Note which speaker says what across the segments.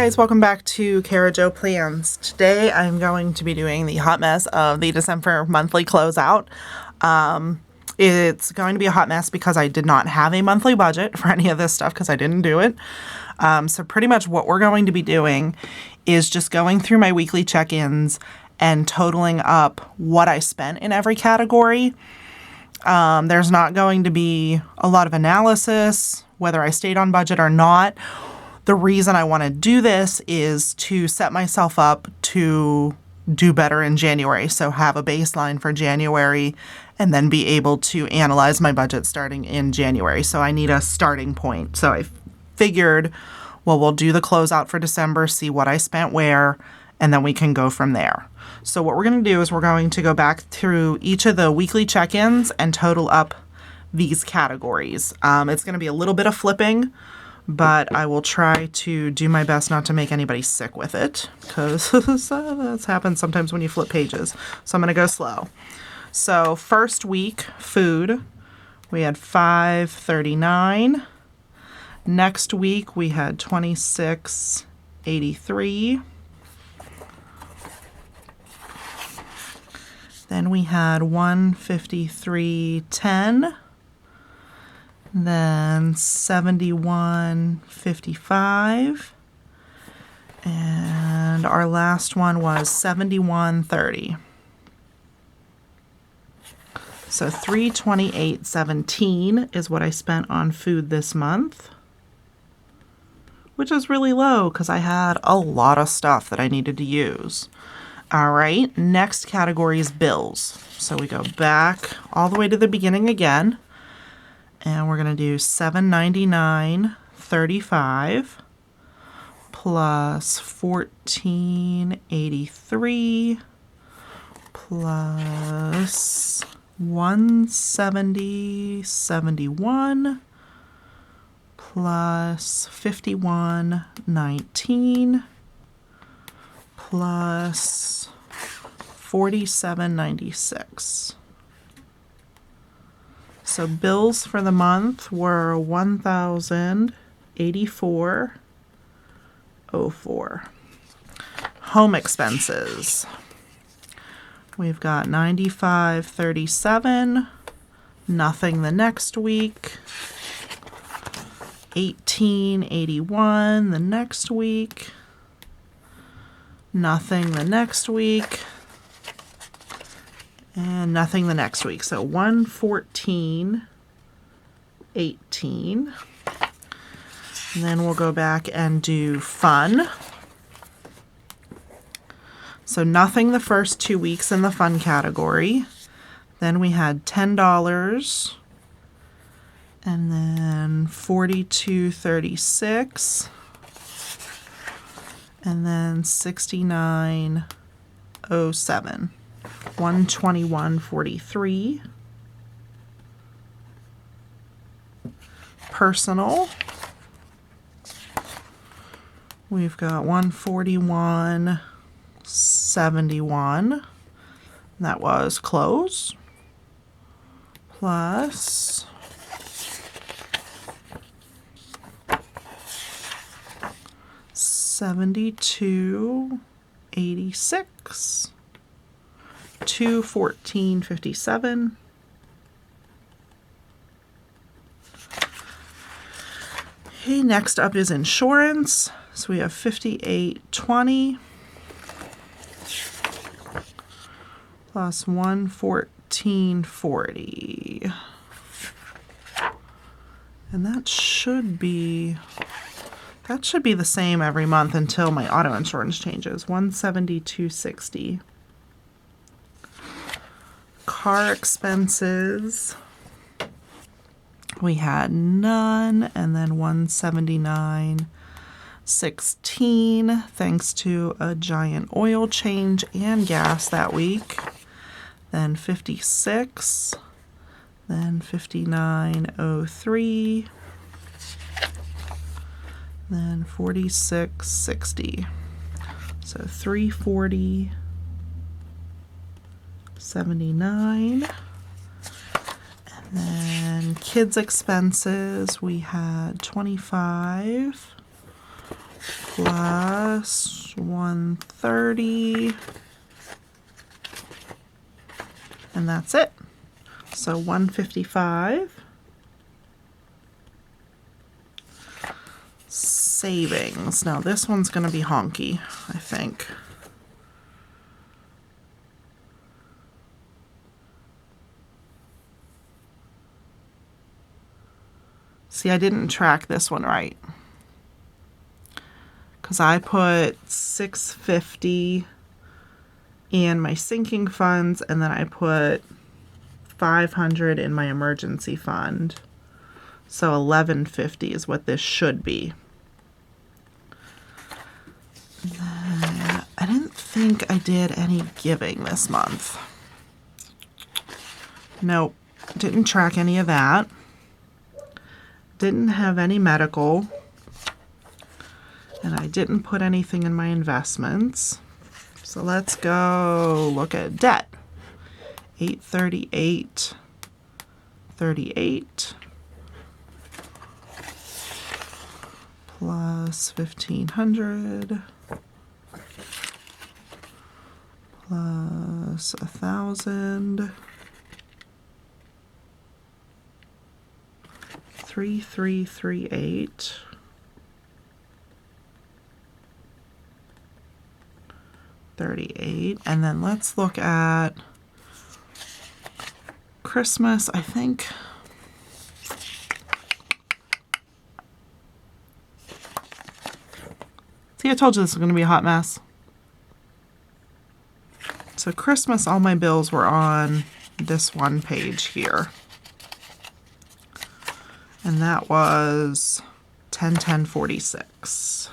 Speaker 1: guys, welcome back to Cara Jo Plans. Today I'm going to be doing the hot mess of the December monthly closeout. It's going to be a hot mess because I did not have a monthly budget for any of this stuff because I didn't do it. So pretty much what we're going to be doing is just going through my weekly check-ins and totaling up what I spent in every category. There's not going to be a lot of analysis, whether I stayed on budget or not. The reason I want to do this is to set myself up to do better in January. So have a baseline for January and then be able to analyze my budget starting in January. So I need a starting point. So I figured, well, we'll do the closeout for December, see what I spent where, and then we can go from there. So what we're going to do is we're going to go back through each of the weekly check-ins and total up these categories. It's going to be a little bit of flipping, but I will try to do my best not to make anybody sick with it because that's happens sometimes when you flip pages. So I'm going to go slow. So first week, food, we had $5.39. Next week, we had $26.83. Then we had $153.10. Then $71.55. And our last one was $71.30. So $328.17 is what I spent on food this month, which is really low because I had a lot of stuff that I needed to use. All right, next category is bills. So we go back all the way to the beginning again, and we're going to do $799.35 plus $14.83 plus $170.71 plus $51.19 plus $47.96. So bills for the month were $1,084.04. Home expenses. We've got $95.37, nothing the next week, $18.81 the next week, nothing the next week, and nothing the next week. So $114.18. And then we'll go back and do fun. So nothing the first 2 weeks in the fun category. Then we had $10 and then $42.36 and then $69.07. $121.43. Personal. We've got $141.71. That was clothes. Plus $72.86. $214.57. Okay, next up is insurance. So we have $58.20 plus $114.40. And that should be the same every month until my auto insurance changes. $172.60. Car expenses, we had none, and then $179.16 thanks to a giant oil change and gas that week. Then $56, then $59.03, then $46.60. So $340.79. And then kids expenses, we had $25 plus 130. And that's it. So 155. Savings. Now this one's going to be honky, I think. See, I didn't track this one right. Because I put 650 in my sinking funds, and then I put 500 in my emergency fund. So 1150 is what this should be. I didn't think I did any giving this month. Nope, didn't track any of that. Didn't have any medical. And I didn't put anything in my investments. So let's go look at debt. 838, 38 plus 1,500 plus 1,000. 3338. 38. And then let's look at Christmas, I think. See, I told you this was going to be a hot mess. So Christmas, all my bills were on this one page here. And that was 10/10/46.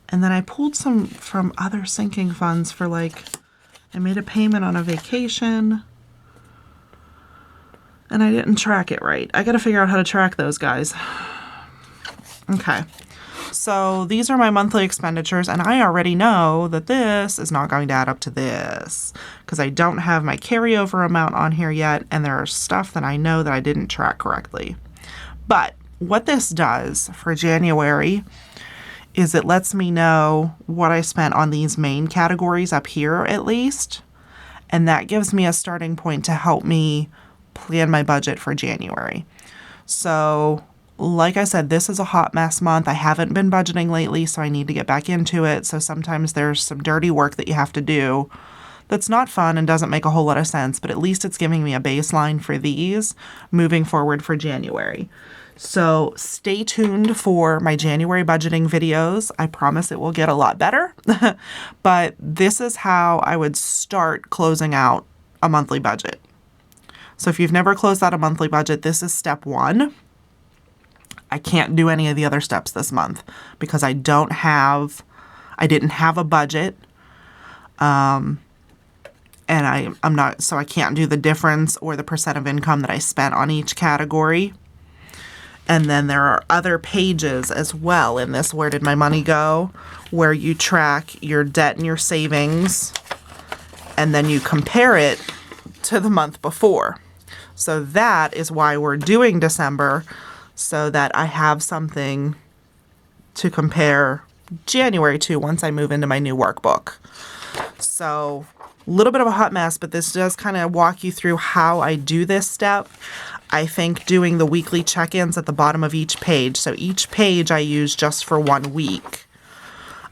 Speaker 1: And then I pulled some from other sinking funds for, like, I made a payment on a vacation and I didn't track it right. I got to figure out how to track those, guys. Okay. So these are my monthly expenditures, and I already know that this is not going to add up to this because I don't have my carryover amount on here yet, and there are stuff that I know that I didn't track correctly. But what this does for January is it lets me know what I spent on these main categories up here at least, and that gives me a starting point to help me plan my budget for January. So like I said, this is a hot mess month. I haven't been budgeting lately, so I need to get back into it. So sometimes there's some dirty work that you have to do that's not fun and doesn't make a whole lot of sense, but at least it's giving me a baseline for these moving forward for January. So stay tuned for my January budgeting videos. I promise it will get a lot better, but this is how I would start closing out a monthly budget. So if you've never closed out a monthly budget, this is step one. I can't do any of the other steps this month because I didn't have a budget. And I'm not, so I can't do the difference or the percent of income that I spent on each category. And then there are other pages as well in this Where Did My Money Go, where you track your debt and your savings, and then you compare it to the month before. So that is why we're doing December, so that I have something to compare January to once I move into my new workbook. So a little bit of a hot mess, but this does kind of walk you through how I do this step. I think doing the weekly check-ins at the bottom of each page. So each page I use just for 1 week.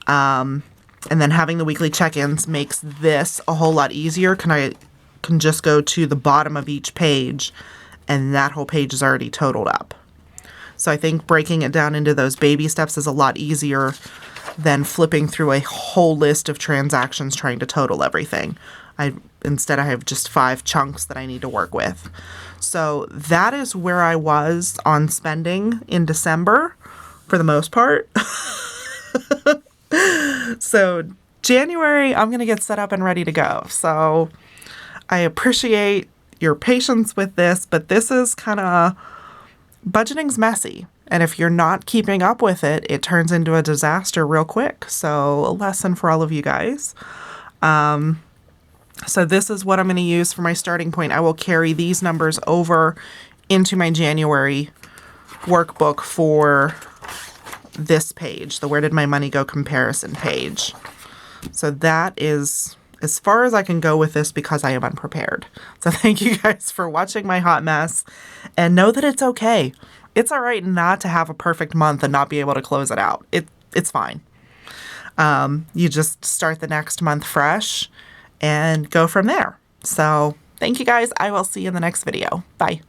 Speaker 1: And then having the weekly check-ins makes this a whole lot easier. I can just go to the bottom of each page and that whole page is already totaled up. So I think breaking it down into those baby steps is a lot easier than flipping through a whole list of transactions trying to total everything. Instead I have just 5 chunks that I need to work with. So that is where I was on spending in December for the most part. So January, I'm going to get set up and ready to go. So I appreciate your patience with this, but this is kind of, budgeting's messy. And if you're not keeping up with it, it turns into a disaster real quick. So a lesson for all of you guys. So this is what I'm going to use for my starting point. I will carry these numbers over into my January workbook for this page, the Where Did My Money Go comparison page. So that is as far as I can go with this because I am unprepared. So thank you guys for watching my hot mess, and know that it's okay. It's all right not to have a perfect month and not be able to close it out. It's fine. You just start the next month fresh and go from there. So thank you guys. I will see you in the next video. Bye.